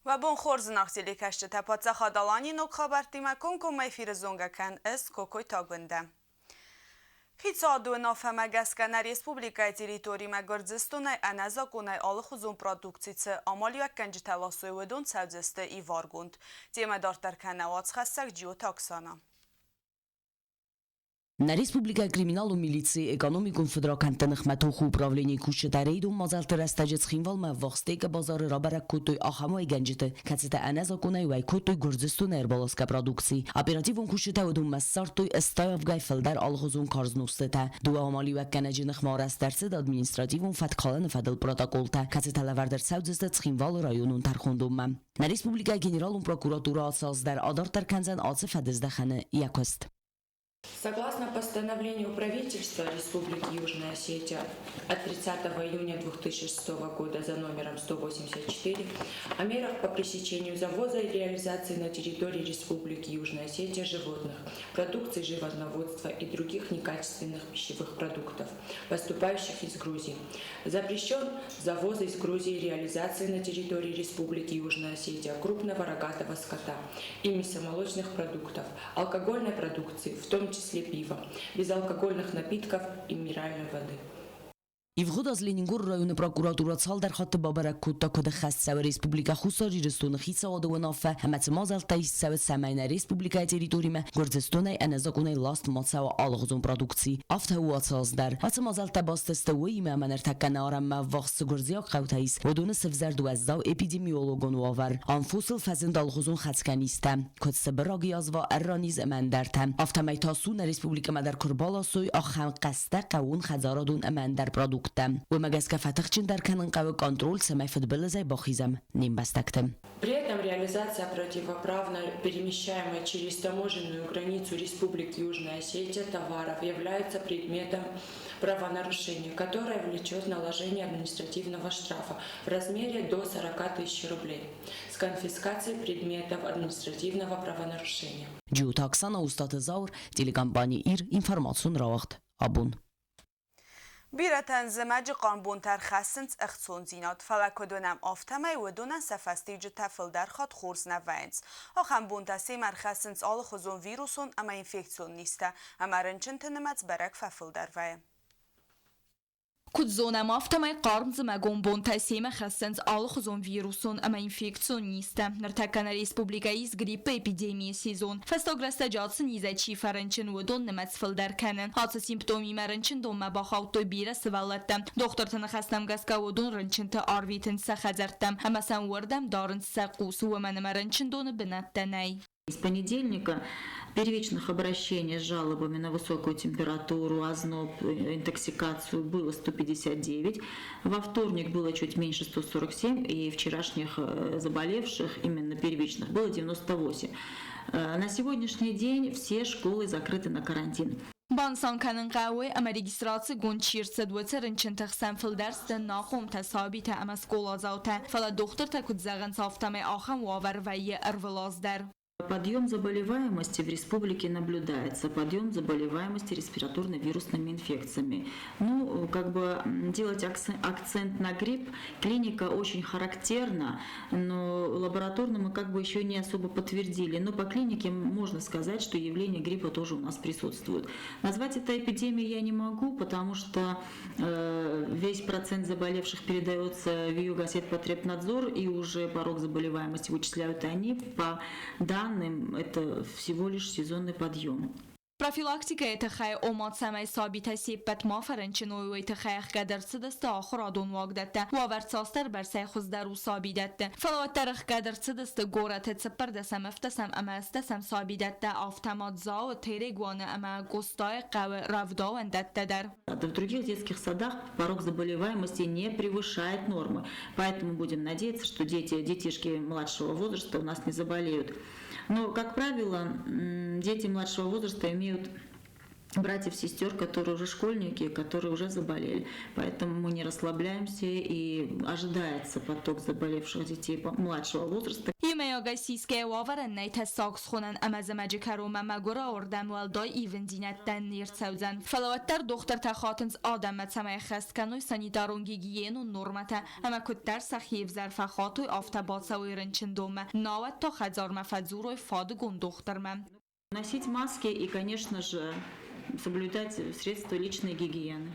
و بون خورز ناختی کشت تپات خادالانی نک خبرتی مکن که میفیر زونگا کن اس کوکوی تاگونده. خیلی دو نافه مگسکن ریسپوبلیکای تریتوری مگردستونه انزا کنای آل خوزون پرودکتیت آمالی و کنج تلاسوی ودون سوزسته ایوارگوند. تیم دارتر کنوات خستک جیو تاکسانا. На Республика криминалу милиции экономикум федеракантын хматуху управление кушетарейду мазалтыр астажец хинвалма вахстейка базары рабара кутой ахамай генжите кацета аназа кунай вай кутой гурзистун эрбаласка продукции оперативун кушетаудун массартуй стаев гайфелдар алхузун карзнустета дуа амали ва канажин хмарас дарсед административун фаткалан фадал протоколта кацета лавардер саудзестет хинвал районун тархундум на Республика генералун прокуратура асаздар адартар канзан ациф адездахане якост. Согласно постановлению правительства Республики Южная Осетия от 30 июня 2006 года за номером 184 о мерах по пресечению завоза и реализации на территории Республики Южная Осетия животных, продукции животноводства и других некачественных пищевых продуктов, поступающих из Грузии. Запрещен завоз из Грузии и реализации на территории Республики Южная Осетия крупного рогатого скота и мясомолочных продуктов, алкогольной продукции, в том числе пива, безалкогольных напитков и минеральной воды. Ивгод аз Ленингур районы прокуратура цал дар хатты бабарак кутта кода хасса республика хусари рестон хиса одунафа хамат мазал таисса самайна республика территорима гурзестонай аназакунай ласт мацава алгызун продукции афта уацаз дар хат мазал табастеста уима манер таккана ма вахс гурзия қавтаис ودون سفزر دو ازداو اپیدمیولوگون وآور انفوسل فزند الغزون خدسکنیسته کدس براگی از و ارانیز امندرتم افتا میتاسون республика مدر کربالا سوی آخم قسته قوون خزارادون امندر پرودوکت و مگس که فتخچین در کنن قوی کنترل سمیفت بلزای باخیزم نیم بستکتم. При этом реализация противоправно перемещаемой через таможенную границу Республики Южная Осетия товаров является предметом правонарушения, которое влечет наложение административного штрафа в размере до 40 тысяч рублей с конфискацией предметов административного правонарушения. Джиут Оксана Устат Заур, телекомпания ИР, информацию нравахт. Абун. بیرتن زمج قانبون ترخصنت اختصون زینات فلک دونم آفتمه و دونن سفستیج تفل در خود خورز نوینز. آخم بون تسی مرخصنت آل خزون ویروسون اما انفکسیون نیسته اما رنچن تنمت برک ففل در وی. Кудзона мафтамай қармзы мәгон бон тәсеме хәссенз алы хузон вирусон ама инфекциониста. Нартакана республика из гриппа эпидемия сезон. Фестограста джадсын изачи фаренчен удон немецфил деркенен. Хатса симптоми мәренчен дон мабахаутой бира сывалаттам. Доктор тынахастам гаска удон ренченті арвитін сәхәзәрттам. Ама сан уардам дарын сәқусу ваманы мәренчен доны бінаттанай. С понедельника первичных обращений с жалобами на высокую температуру, озноб, интоксикацию было 159. Во вторник было чуть меньше 147, и вчерашних заболевших, именно первичных, было 98. На сегодняшний день все школы закрыты на карантин. بانسان کنن قوی اما رجیستراسی گون چیرسه دوتر انچن تخسن فل درس دن ناخوم تصابی تا اما سکولا زاوته فلا دختر تا کد زغن صافتمه آخم واور وی ارولاز در. Подъем заболеваемости в республике наблюдается, подъем заболеваемости респираторно-вирусными инфекциями. Ну, как бы делать акцент на грипп, клиника очень характерна, но лабораторно мы как бы еще не особо подтвердили. Но по клинике можно сказать, что явление гриппа тоже у нас присутствует. Назвать это эпидемией я не могу, потому что весь процент заболевших передается в Югосетпотребнадзор, и уже порог заболеваемости вычисляют они по данным. Это всего лишь сезонный подъем. Профилактика это хай омат самай сабита сеппет ما فرنچنوی و اتخیخ قدرسد است آخر آدون واقدته و ورساستر بر سیخوز در و سابیدته فلوات ترخ قدرسد است گورت تسپر دسم افتسم اما استسم سابیدته آفتمات زا و تیرگوانه اما گستای قوی رفدا و اندته در. В других детских садах порог заболеваемости не превышает нормы, поэтому будем надеяться, что детишки младшего возраста у нас не заболеют. Но, как правило, дети младшего возраста имеют братьев-сестер, которые уже школьники, которые уже заболели. Поэтому мы не расслабляемся и ожидается поток заболевших детей младшего возраста. Յումեյոգայսիսկե վավարեննայ թեսակս խոնան ամազամաջիկարում ամագորա օրդամ վալդոյ իվնդինատտան նիրցավզան։ Ֆալավаттар դոխտար թախատնց ադամ մացամայ խստկանոյ սանիտարուն գիգիեն ու նորմատա ամակուттар սախիև զարֆախատոյ ավտաբացավոյ ռնչնդոմը նավատ թող հազար մաֆadzուրոյ ֆադգուն դոխտարմը։ Носить маски и, конечно же, соблюдать средства личной гигиены.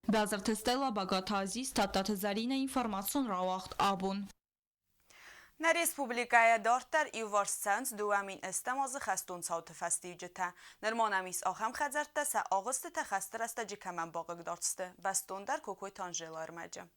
Դազրթ ստելա բագաթազի ստատատզարինը ինֆորմացիոն ռավախտ աբուն։ Na Respublikaya dartar i varsens دوامین استماز خستون صوت فستیجته نرمانمیس آخم خزرته سه آغست تخستر است جکمن باقق دارسته بستون در کوکوی تانجیلار مجم.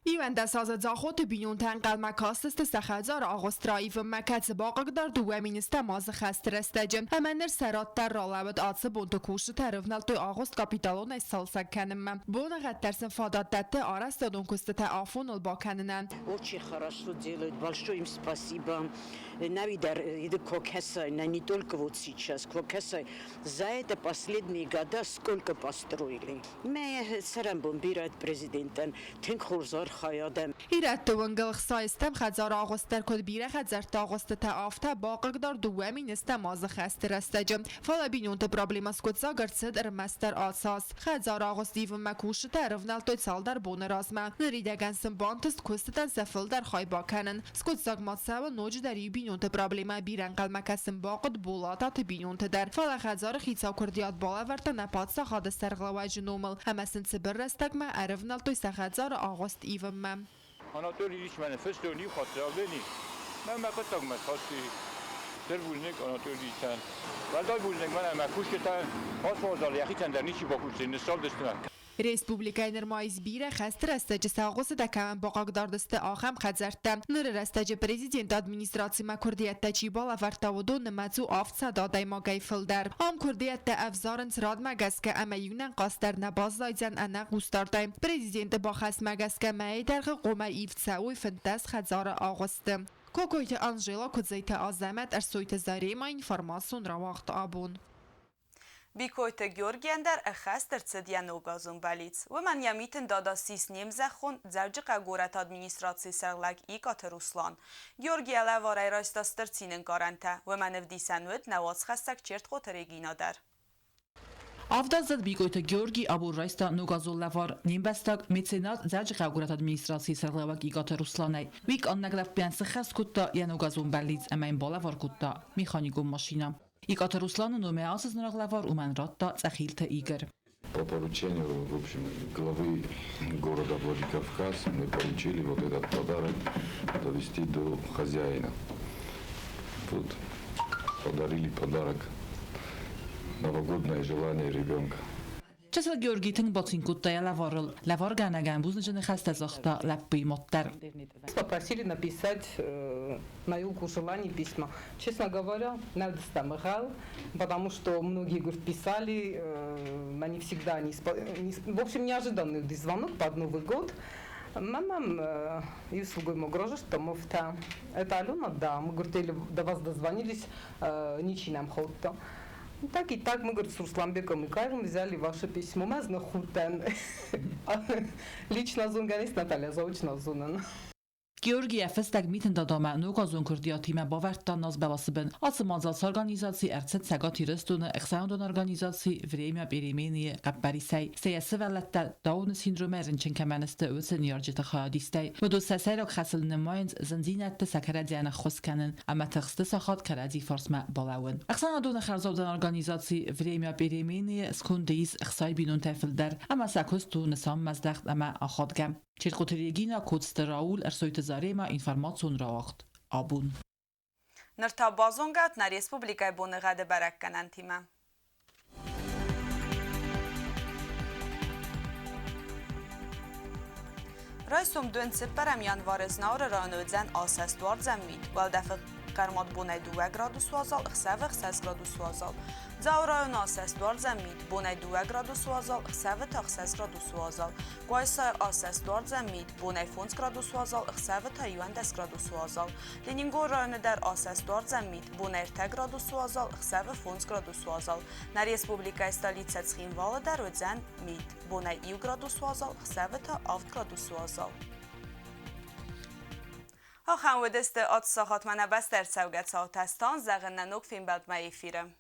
ایوند ساز زاخوت بیون تنقل مکاست سخزار آغسترایی و مکت باقق در دوامین استماز خستر استجم همانر سرات در رالابد آتس بونت کوش ترفنال توی آغست کپیتالون استالسک کنم بون غترسن فادات دته آرست دون کست آفون الباکننن. Очень хорошо делают, большое им спасибо. Навидар, Кокесай, не только вот сейчас, Кокесай, за это последние года сколько построили. Мы сарам бомбирует президентом, тенхурзар خیادم. ایراد ونگل خسایستم خزار آغستر کد بیره خزر تا آغست تا آفته باقق دار دوامین استماز خستر استجم فالا بینون تا پرابلیماس کد ساگرد ارمستر آساس خزار آغستی و مکوش تا رفنال توی سال در بون رازمه نریدگن سنبانتست کستتن سفل در خای باکنن سکد ساگمات سوا نوج داری بینون تا پرابلیما بیرن قلمه کسن باقد بولاتا تا بینون تا در فالا خزار خیتسا کردیات بالا ورطا نپاد سا خاد سرغلواج نومل همسن سبر رستگمه ارفنال توی سخزار آغست ایومم. Anatoliy hiç manifesto niye hatırladığını. Ben bakıyorum mesela Servulnik Anatoliy sen. Vallahi bulnek bana makuşta hasmozal yakiten der niçi bakuşsun sal destmen. Respublikای نرمایز بیره خستر استج ساقوس دکمن باقاق داردست آخم خزرتم نر استج پرزیدنت ادمینستراسی ما کردیت تچی بالا ورتاودو نمازو آفت صدا دایما گیفل در آم کردیت افزارنس راد مگس که اما یونن قاستر نباز زایزن انا قوستاردایم پرزیدنت با خست مگس که مای در قوم ایفت ساوی فنتاس خزار آغستم کوکویت آنجلا کدزیت آزمت ارسویت زاری ما اینفرماسون را وقت آبون بیکویت گیورگین در اخستر تسدیا نوگازون بالیت و من یمیتن دادا سیس نیم زخون زوج قگورت ادمینستراسی سرلگ ایکات روسلان گیورگی لوارای راستاستر تینن گارنته و من افدیسنود نواز خستک چرت خوترگینا در Avdazad bigojta Georgi Aburraysta Nugazullevar Nimbestag mecenat zelci qavgurat administrasiyi sırglavak igata Ruslanay. Vik annaglav piansı xas kutta ya Nugazun belliz emein balavar kutta mexanikum maşina. Игата Руслана номеасыз нраглавар умен ратта цахилта игр. По поручению, в общем, главы города Владикавказ мы поручили вот этот подарок довести до хозяина. Вот подарили подарок, новогодное желание ребенка. Часал Георгий тын бацин куттая лаварыл. Лавар ганаган бузнажаны хаста захта лаппы моттар. Попросили написать на Юлку желаний письма. Честно говоря, надо стамыгал, потому что многие, говорят, писали, они всегда в общем, неожиданный звонок под Новый год. Мамам и услугой могрожа, что мы это Алена, да, мы, говорит, до вас дозвонились, ничего нам ходит. Так и так мы, говорит, с Русланбеком и Кайром взяли ваше письмо. Мы знахутен. Лично зунганист Наталья заочно зунан. Georgi efestag miten dadama nugazun kurdiyatime bavertan naz belasibin. Asımazals organizacji ercet sagati restuna exaundon organizacji vremya berimeniye qabbarisay. Seyasi vellettel Down sindrome rinçin kemeniste ösen yarcita khadistay. Mudu sesayrak xasil nemaynz zanzinette sakaradiana khoskenin ama txiste saxat karadi farsma balawin. Exaundon xarzavdan organizacji vremya berimeniye skundeis exsay binun tefilder ama sakustu nisam mazdaxt ama axadgam. چرخوتریگینا کودست راول ارسویت زاریما اینفرماسیون را وقت آبون. نرتا بازونگات نا ریسپوبلیکای بونغاده برکنن تیمه. Rajsum döntsip perem janvarizna rönödzen asesztuar zemmit, valdefek karmat bunai 2 gradu suazal, xseve 6 gradu suazal. Zaurajun asesztuar zemmit, bunai 2 gradu suazal, xseve 6 gradu suazal. Guajsa asesztuar zemmit, bunai 5 gradu suazal, xseve 10 gradu suazal. Leningor rönöder asesztuar zemmit, bunai 2 gradu suazal, xseve 5 gradu suazal. Na Respublikai stolice Țhinvală rödzen mit, bunai 1 gradu suazal, xseve 8 gradu suazal. Ha gaan we dus de atsahat men bester zeuget zoutestan, zeggen ook film belt mij even.